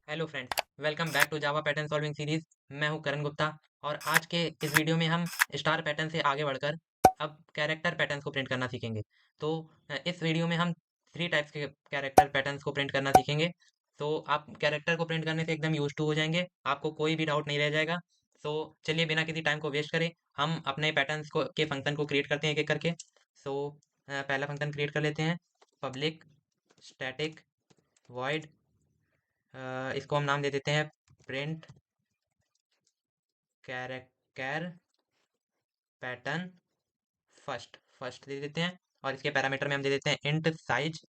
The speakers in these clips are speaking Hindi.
Hello friends, welcome back to Java pattern solving series. मैं हूं करण गुप्ता और आज के इस वीडियो में हम स्टार पैटर्न से आगे बढ़कर अब कैरेक्टर पैटर्न्स को प्रिंट करना सीखेंगे। तो इस वीडियो में हम थ्री टाइप्स के कैरेक्टर पैटर्न्स को प्रिंट करना सीखेंगे। तो आप कैरेक्टर को प्रिंट करने से एकदम यूज टू हो जाएंगे, आपको कोई भी डाउट नहीं रह जाएगा। तो चलिए बिना किसी टाइम को वेस्ट करे हम अपने पैटर्न्स को के फंक्शन को क्रिएट करते हैं एक एक करके। सो पहला फंक्शन क्रिएट कर लेते हैं, पब्लिक स्टैटिक वॉइड। इसको हम नाम दे देते हैं print character pattern first first दे देते हैं। और इसके पैरामीटर में हम दे देते हैं इंट साइज।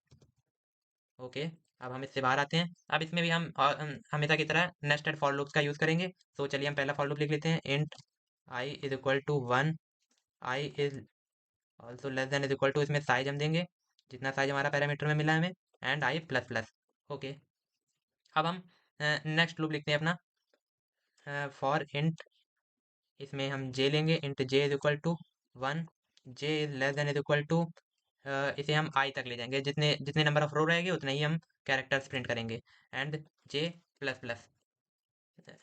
ओके, अब हम इससे बाहर आते हैं। अब इसमें भी हम हमेशा की तरह नेस्टेड फॉर लूप्स का यूज करेंगे। तो चलिए हम पहला फॉर लूप लिख लेते हैं, int I is equal to one, I is also less than is equal to, इसमें साइज हम देंगे जितना साइज हमारा पैरामीटर में मिला है हमें, and I plus plus. Okay, अब हम नेक्स्ट लूप लिखते हैं अपना फॉर इंट, इसमें हम जे लेंगे, int J is equal to one, J is less than is equal to, इसे हम आई तक ले जाएंगे, जितने जितने नंबर ऑफ रो रहेंगे उतने ही हम कैरेक्टर्स प्रिंट करेंगे, and J plus plus.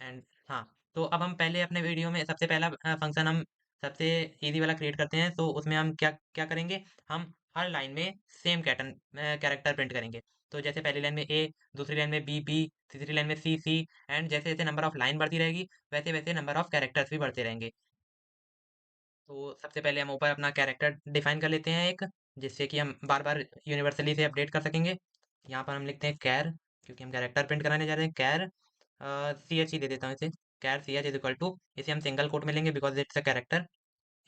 And हाँ, तो अब हम पहले अपने वीडियो में सबसे पहला फंक्शन हम सबसे इजी वाला क्रिएट करते हैं। तो उसमें हम क्या क्या करेंगे, हम हर लाइन में सेम कैरेक्टर प्रिंट करेंगे। तो जैसे पहली लाइन में ए, दूसरी लाइन में बी बी, तीसरी लाइन में सी सी, एंड जैसे जैसे नंबर ऑफ लाइन बढ़ती रहेगी वैसे वैसे नंबर ऑफ कैरेक्टर्स भी बढ़ते रहेंगे। तो सबसे पहले हम ऊपर अपना कैरेक्टर डिफाइन कर लेते हैं एक, जिससे कि हम बार बार यूनिवर्सली से अपडेट कर सकेंगे। यहाँ पर हम लिखते हैं कैर, क्योंकि हम कैरेक्टर प्रिंट कराने जा रहे हैं। कैर सी एच ही दे देता हूँ इसे, char C H is equal to, इसे हम सिंगल कोट में लेंगे because it's a character.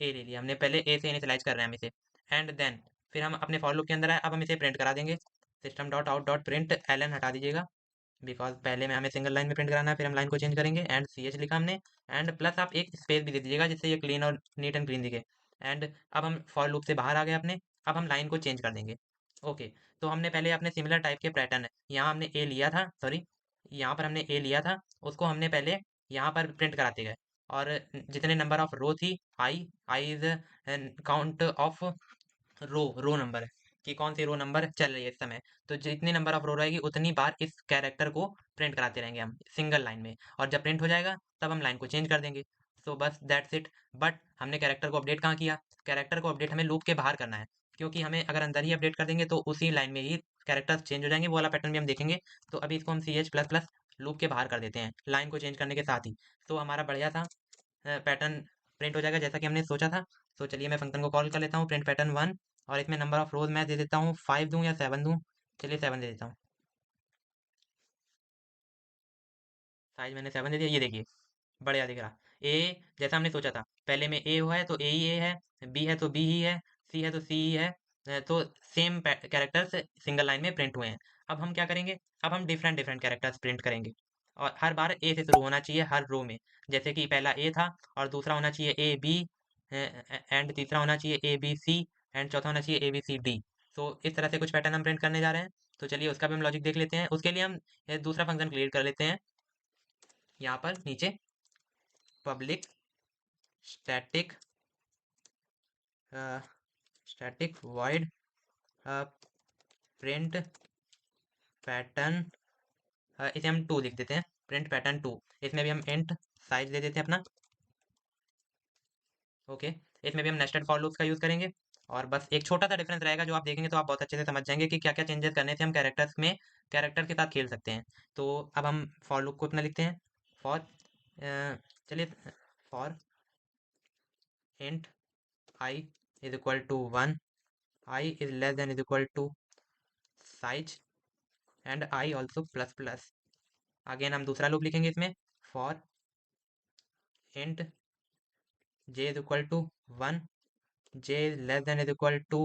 A ले लिया हमने, पहले ए से इनिशियलाइज कर रहे हैं हम इसे। एंड देन फिर हम अपने फॉर लूप के अंदर आए, अब हम इसे प्रिंट करा देंगे। System dot out dot print L N हटा दीजिएगा, बिकॉज पहले में हमें सिंगल लाइन में प्रिंट कराना है, फिर हम लाइन को चेंज करेंगे। एंड सी एच लिखा हमने, एंड प्लस आप एक स्पेस भी दे दीजिएगा जिससे ये क्लीन और नीट एंड क्लीन दिखे। एंड अब हम फॉर लूप से बाहर आ गए अपने, अब हम लाइन को चेंज कर देंगे। ओके, तो हमने पहले अपने सिमिलर टाइप के पैटर्न है, यहाँ हमने ए लिया था, सॉरी यहाँ पर हमने ए लिया था, उसको हमने पहले यहाँ पर प्रिंट कराते गए। और जितने नंबर ऑफ रो थी, I is count of row number है कि कौन सी रो नंबर चल रही है इस समय। तो जितनी नंबर ऑफ रो रहेगी उतनी बार इस कैरेक्टर को प्रिंट कराते रहेंगे हम सिंगल लाइन में, और जब प्रिंट हो जाएगा तब हम लाइन को चेंज कर देंगे। सो बस दैट्स इट। बट हमने कैरेक्टर को अपडेट कहाँ किया, कैरेक्टर को अपडेट हमें लूप के बाहर करना है, क्योंकि हमें अगर अंदर ही अपडेट कर देंगे तो उसी लाइन में ही कैरेक्टर्स चेंज हो जाएंगे, वो वाला पैटर्न भी हम देखेंगे। तो अभी इसको हम C H plus plus loop के बाहर कर देते हैं लाइन को चेंज करने के साथ ही। तो हमारा बढ़िया था पैटर्न प्रिंट हो जाएगा जैसा कि हमने सोचा था। तो चलिए मैं फंक्शन को कॉल कर लेता हूँ, प्रिंट पैटर्न वन, और इसमें नंबर ऑफ रोज मैं दे देता हूँ फाइव दूं या सेवन दूं। चलिए सेवन दे देता हूँ, साइज मैंने सेवन दे दिया, ये देखिए बढ़िया दिख रहा। ए जैसा हमने सोचा था, पहले में ए हुआ है तो ए ही ए है, बी है तो बी ही है, सी है तो सी ही है। तो सेम कैरेक्टर्स सिंगल लाइन में प्रिंट हुए हैं। अब हम क्या करेंगे, अब हम डिफरेंट डिफरेंट कैरेक्टर्स प्रिंट करेंगे, और हर बार ए से शुरू होना चाहिए हर रो में। जैसे कि पहला ए था, और दूसरा होना चाहिए ए बी, एंड तीसरा होना चाहिए ए बी सी, एंड चौथा होना चाहिए ए बी सी डी। तो इस तरह से कुछ पैटर्न हम प्रिंट करने जा रहे हैं। तो चलिए उसका भी हम लॉजिक देख लेते हैं। उसके लिए हम दूसरा फंक्शन क्रिएट कर लेते हैं यहाँ पर नीचे, public static static void print pattern, इसे हम टू लिख देते हैं, प्रिंट पैटर्न टू। इसमें भी हम इंट साइज दे देते हैं अपना। ओके, इसमें भी हम नेस्टेड फॉर लूप्स का यूज करेंगे। और बस एक छोटा सा डिफरेंस रहेगा जो आप देखेंगे तो आप बहुत अच्छे से समझ जाएंगे कि क्या क्या चेंजेस करने से हम कैरेक्टर्स में कैरेक्टर के साथ खेल सकते हैं। तो अब हम फॉर लूप को अपना लिखते हैं, फॉर चलिए for int I is equal to one, I is less than is equal to size, and I also plus plus. Again हम दूसरा लूप लिखेंगे इसमें, for int J is equal to one, J less than is equal to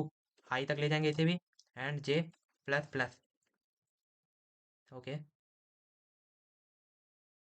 I तक ले जाएंगे इसे भी, and J plus plus. Okay,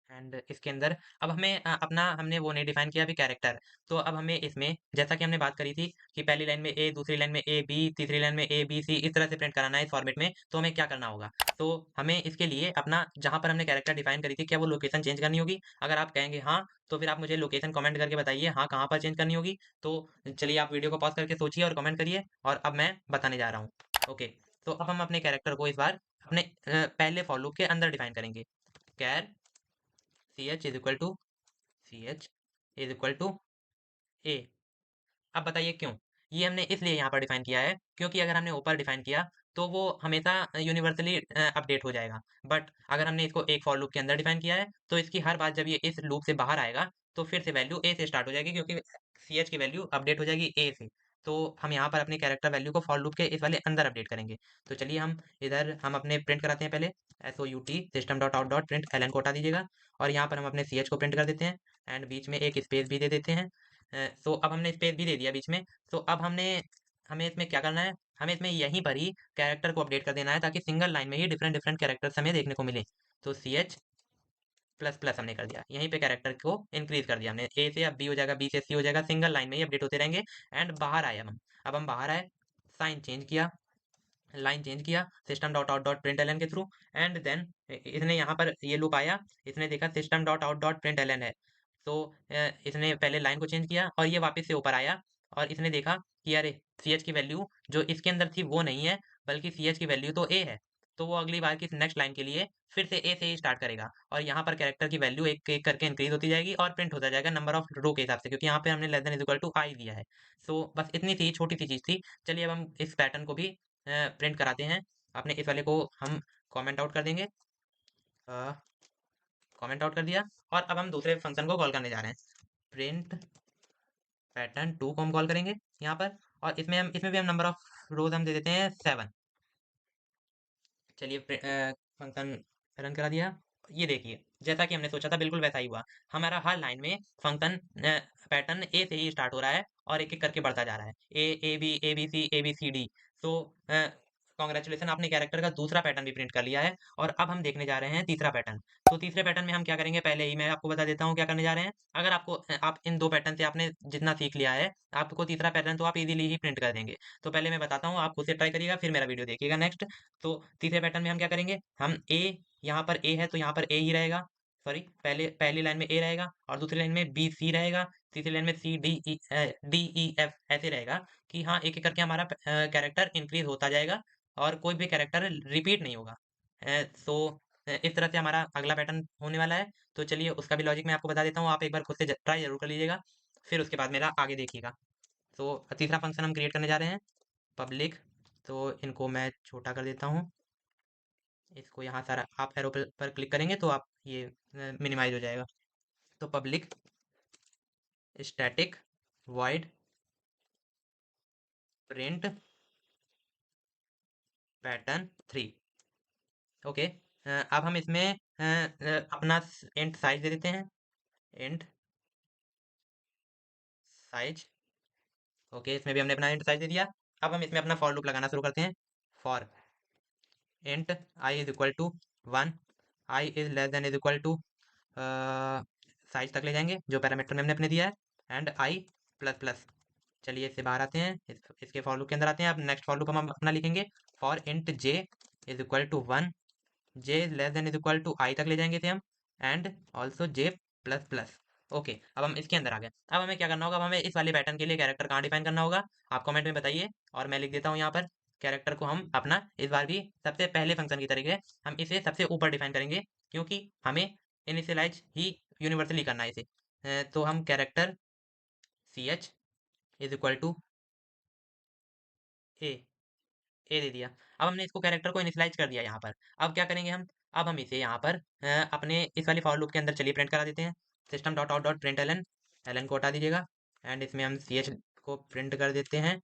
and इसके अंदर अब हमें अपना हमने वो नहीं डिफाइन किया अभी कैरेक्टर। तो अब हमें इसमें जैसा कि हमने बात करी थी कि पहली लाइन में ए, दूसरी लाइन में ए बी, तीसरी लाइन में ए बी सी, इस तरह से प्रिंट कराना है इस फॉर्मेट में। तो हमें क्या करना होगा, तो हमें इसके लिए अपना जहां पर हमने कैरेक्टर डिफाइन करी थी क्या वो लोकेशन चेंज करनी होगी। अगर आप कहेंगे हाँ, तो फिर आप मुझे लोकेशन कमेंट करके बताइए हाँ कहाँ पर चेंज करनी होगी। तो चलिए आप वीडियो को पॉज करके सोचिए और कमेंट करिए, और अब मैं बताने जा रहा हूँ। ओके, तो अब हम अपने कैरेक्टर को इस बार अपने पहले फॉर लूप के अंदर डिफाइन करेंगे। Char C H is equal to C H is equal to A. अब बताइए क्यों? ये हमने इसलिए यहाँ पर डिफाइन किया है क्योंकि अगर हमने ऊपर डिफाइन किया तो वो हमेशा यूनिवर्सली अपडेट हो जाएगा। बट अगर हमने इसको एक फॉर लूप के अंदर डिफाइन किया है तो इसकी हर बार जब ये इस लूप से बाहर आएगा तो फिर से वैल्यू ए से स्टार्ट हो जाएगी, क्योंकि सी एच की वैल्यू अपडेट हो जाएगी ए से। तो हम यहाँ पर अपने कैरेक्टर वैल्यू को फॉर लूप के इस वाले अंदर अपडेट करेंगे। तो चलिए हम इधर हम अपने प्रिंट कराते हैं पहले S O U T system dot out dot print L N को हटा दीजिएगा, और यहाँ पर हम अपने सी एच को प्रिंट कर देते हैं एंड बीच में एक स्पेस भी दे देते हैं। सो अब हमने स्पेस भी दे दिया बीच में। सो अब हमें इसमें क्या करना है, हमें इसमें यहीं पर ही कैरेक्टर को अपडेट कर देना है ताकि सिंगल लाइन में ही डिफरेंट डिफरेंट कैरेक्टर्स हमें देखने को मिले। तो सी एच प्लस प्लस हमने कर दिया, यहीं पे कैरेक्टर को इंक्रीज कर दिया हमने, ए से अब बी हो जाएगा, बी से सी हो जाएगा, सिंगल लाइन में ही अपडेट होते रहेंगे। एंड बाहर आए अब हम बाहर आए, साइन चेंज किया, लाइन चेंज किया system dot out dot print L के थ्रू। एंड देन इसने यहाँ पर ये लूप आया, इसने देखा system dot out dot print L है। तो इसने पहले लाइन को चेंज किया और ये वापस से ऊपर आया, और इसने देखा कि अरे सी एच की वैल्यू जो इसके अंदर थी वो नहीं है, बल्कि सी एच की वैल्यू तो ए है। तो वो अगली बार की नेक्स्ट लाइन के लिए फिर से ए से ही स्टार्ट करेगा, और यहाँ पर कैरेक्टर की वैल्यू एक एक करके इंक्रीज होती जाएगी और प्रिंट होता जाएगा नंबर ऑफ रो के हिसाब से, क्योंकि यहाँ पे हमने less than is equal to I दिया है। सो बस इतनी सी छोटी सी चीज थी। चलिए अब हम इस पैटर्न को भी प्रिंट कराते हैं। अपने इस वाले को हम कमेंट आउट कर देंगे, कमेंट आउट कर दिया, और अब हम दूसरे फंक्शन को कॉल करने जा रहे हैं। प्रिंट पैटर्न टू को हम कॉल करेंगे यहाँ पर, और इसमें भी हम नंबर ऑफ रोज हम दे देते हैं 7। चलिए फंक्शन रन करा दिया। ये देखिए जैसा कि हमने सोचा था बिल्कुल वैसा ही हुआ। हमारा हर लाइन में फंक्शन पैटर्न ए से ही स्टार्ट हो रहा है और एक एक करके बढ़ता जा रहा है, A B C A B C D. So congratulation, आपने कैरेक्टर का दूसरा पैटर्न भी प्रिंट कर लिया है। और अब हम देखने जा रहे हैं तीसरा पैटर्न। तो तीसरे पैटर्न में हम क्या करेंगे, पहले ही मैं आपको बता देता हूँ क्या करने जा रहे हैं। अगर आपको आप इन दो पैटर्न से आपने जितना सीख लिया है, आपको तीसरा पैटर्न तो आप इजीली ही प्रिंट कर देंगे। तो पहले मैं बताता हूँ, आप खुद से ट्राई करिएगा फिर मेरा वीडियो देखिएगा नेक्स्ट। तो तीसरे पैटर्न में हम क्या करेंगे, हम ए, यहाँ पर ए है तो यहाँ पर ए ही रहेगा, सॉरी पहली लाइन में ए रहेगा और दूसरी लाइन में बी सी रहेगा, तीसरी लाइन में सी डी ई एफ ऐसे रहेगा, कि हाँ एक एक करके हमारा कैरेक्टर इंक्रीज होता जाएगा और कोई भी कैरेक्टर रिपीट नहीं होगा। सो इस तरह से हमारा अगला पैटर्न होने वाला है। तो चलिए उसका भी लॉजिक मैं आपको बता देता हूँ, आप एक बार खुद से ट्राई जरूर कर लीजिएगा, फिर उसके बाद मेरा आगे देखिएगा। तो तीसरा फंक्शन हम क्रिएट करने जा रहे हैं, पब्लिक। तो इनको मैं छोटा कर देता हूँ, इसको यहाँ सारा आप एरो पर क्लिक करेंगे तो आप ये मिनिमाइज हो जाएगा। तो public static void print pattern 3। Okay, अब हम इसमें अपना इंट साइज दे देते हैं, इंट साइज। ओके, इसमें भी हमने अपना इंट साइज दे दिया। अब हम इसमें अपना फॉर लूप लगाना शुरू करते हैं। For int I is equal to 1, I is less than is equal to size तक ले जाएंगे जो पैरामीटर में हमने अपने दिया है, एंड आई प्लस प्लस। चलिए इससे बाहर आते हैं, इसके फॉर लूप के अंदर आते हैं। अब नेक्स्ट फॉर लूप हम अपना लिखेंगे, for int J is equal to 1, J less than is equal to I तक ले जाएंगे इसे हम, and also J plus plus. Okay, अब हम इसके अंदर आ गए। अब हमें क्या करना होगा, अब हमें इस वाले पैटर्न के लिए कैरेक्टर कहाँ डिफाइन करना होगा, आप कमेंट में बताइए और मैं लिख देता हूँ यहाँ पर। कैरेक्टर को हम अपना इस बार भी सबसे पहले फंक्शन की तरीके हम इसे सबसे ऊपर डिफाइन करेंगे, क्योंकि हमें इनिशियलाइज ही यूनिवर्सली करना है इसे। तो हम character C H is equal to A, A दे दिया। अब हमने इसको कैरेक्टर को इनिशियलाइज कर दिया यहाँ पर। अब क्या करेंगे हम, अब हम इसे यहाँ पर अपने इस वाले फॉर लूप के अंदर चलिए प्रिंट करा देते हैं। System dot out dot print L N को हटा दीजिएगा, एंड इसमें हम सी एच को प्रिंट कर देते हैं।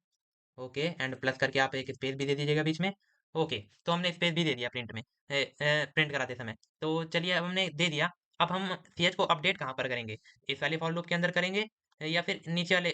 ओके, एंड प्लस करके आप एक स्पेस भी दे दीजिएगा बीच में। ओके, तो हमने स्पेस भी दे दिया प्रिंट में, प्रिंट कराते समय। तो चलिए अब हमने दे दिया। अब हम सी एच को अपडेट कहाँ पर करेंगे, इस वाले फॉर लूप के अंदर करेंगे या फिर नीचे वाले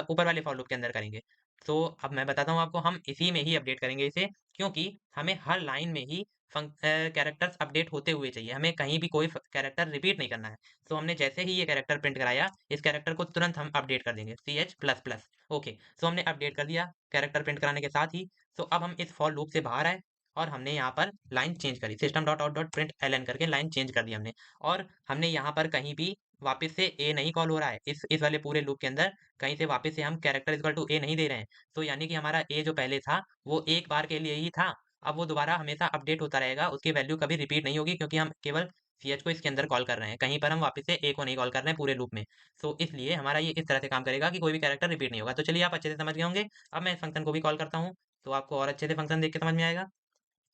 ऊपर वाले फॉर लूप के अंदर करेंगे। तो अब मैं बताता हूँ आपको, हम इसी में ही अपडेट करेंगे इसे, क्योंकि हमें हर लाइन में ही कैरेक्टर्स अपडेट होते हुए चाहिए, हमें कहीं भी कोई कैरेक्टर रिपीट नहीं करना है। तो हमने जैसे ही ये कैरेक्टर प्रिंट कराया, इस कैरेक्टर को तुरंत हम अपडेट कर देंगे, C H plus plus. Okay, so हमने अपडेट कर दिया कैरेक्टर प्रिंट कराने के साथ ही। सो अब हम इस फॉर लूप से बाहर आए और हमने यहाँ पर लाइन चेंज करी, system dot out dot print L N करके लाइन चेंज कर दी हमने। और हमने यहाँ पर कहीं भी वापस से ए नहीं कॉल हो रहा है, इस वाले पूरे लूप के अंदर कहीं से वापस से हम कैरेक्टर इक्वल टू ए नहीं दे रहे हैं। तो यानी कि हमारा ए जो पहले था वो एक बार के लिए ही था, अब वो दोबारा हमेशा अपडेट होता रहेगा, उसकी वैल्यू कभी रिपीट नहीं होगी, क्योंकि हम केवल सी एच को इसके अंदर कॉल कर रहे हैं, कहीं पर हम वापस से ए को नहीं कॉल कर रहे हैं पूरे लूप में। सो इसलिए हमारा ये इस तरह से काम करेगा कि कोई भी कैरेक्टर रिपीट नहीं होगा। तो चलिए आप अच्छे से समझ गए होंगे। अब मैं इस फंक्शन को भी कॉल करता हूँ, तो आपको और अच्छे से फंक्शन देख के समझ में आएगा,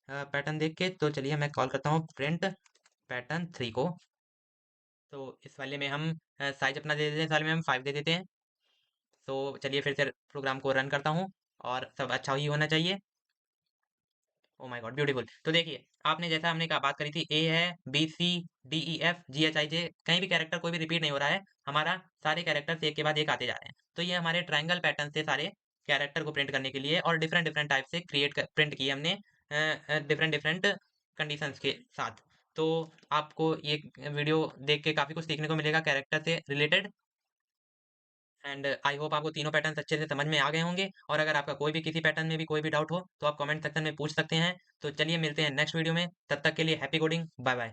पैटर्न देख के। तो चलिए मैं कॉल करता हूँ प्रिंट पैटर्न 3 को। तो इस वाले में हम साइज अपना दे देते हैं, इस वाले में हम 5 दे देते हैं। तो चलिए फिर से प्रोग्राम को रन करता हूँ, और सब अच्छा ही होना चाहिए। Oh my God, beautiful. तो देखिए, आपने जैसा हमने कहा बात करी थी, ए है, B C D E F G H I J, कहीं भी कैरेक्टर कोई भी रिपीट नहीं हो रहा है, हमारा सारे कैरेक्टर्स एक के बाद एक आते जा रहे हैं। तो ये हमारे ट्रायंगल पैटर्न से सारे कैरेक्टर को प्रिंट करने के लिए, और डिफरेंट डिफरेंट टाइप से प्रिंट किए हमने डिफरेंट डिफरेंट कंडीशंस के साथ। तो आपको ये वीडियो देख के काफी कुछ सीखने को मिलेगा कैरेक्टर से रिलेटेड। एंड आई होप आपको तीनों पैटर्न्स अच्छे से समझ में आ गए होंगे, और अगर आपका कोई भी किसी पैटर्न में भी कोई भी डाउट हो तो आप कमेंट सेक्शन में पूछ सकते हैं। तो चलिए मिलते हैं नेक्स्ट वीडियो में, तब तक के लिए हैप्पी कोडिंग, बाय बाय।